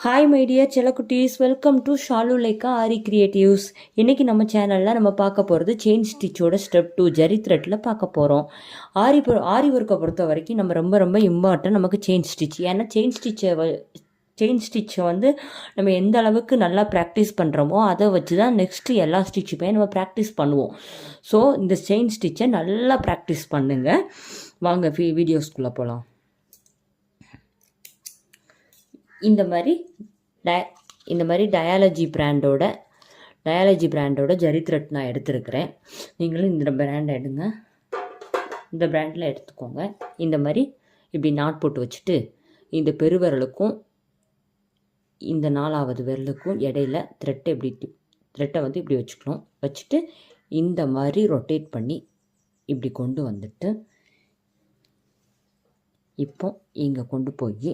Hi my dear செல்லக்குட்டீஸ், welcome to Shalu Laika Aari creatives. இன்றைக்கி நம்ம சேனலில் நம்ம பார்க்க போகிறது செயின் ஸ்டிச்சோட ஸ்டெப் 2 ஜரி த்ரெட்டில் பார்க்க போகிறோம். ஆரி ஒர்க்கை பொறுத்த வரைக்கும் நம்ம ரொம்ப இம்பார்ட்டன்ட் நமக்கு செயின் ஸ்டிச். ஏன்னா செயின் ஸ்டிச்சை வந்து நம்ம எந்த அளவுக்கு நல்லா ப்ராக்டிஸ் பண்ணுறோமோ அதை வச்சு தான் நெக்ஸ்ட்டு எல்லா ஸ்டிச்சுமே நம்ம ப்ராக்டிஸ் பண்ணுவோம். ஸோ இந்த செயின் ஸ்டிச்சை நல்லா ப்ராக்டிஸ் பண்ணுங்கள். வாங்க வீடியோஸ்குள்ளே போகலாம். இந்த மாதிரி டயாலஜி பிராண்டோட ஜரி த்ரெட் நான் எடுத்துருக்கிறேன். நீங்களும் இந்த பிராண்டை எடுங்க. இந்த பிராண்டில் எடுத்துக்கோங்க. இந்த மாதிரி இப்படி நாட் போட்டு வச்சுட்டு இந்த பெருவிரலுக்கும் இந்த 4வது விரலுக்கும் இடையில த்ரெட்டை வந்து இப்படி வச்சுக்கணும். வச்சுட்டு இந்த மாதிரி ரொட்டேட் பண்ணி இப்படி கொண்டு வந்துட்டு இப்போ இங்கே கொண்டு போய்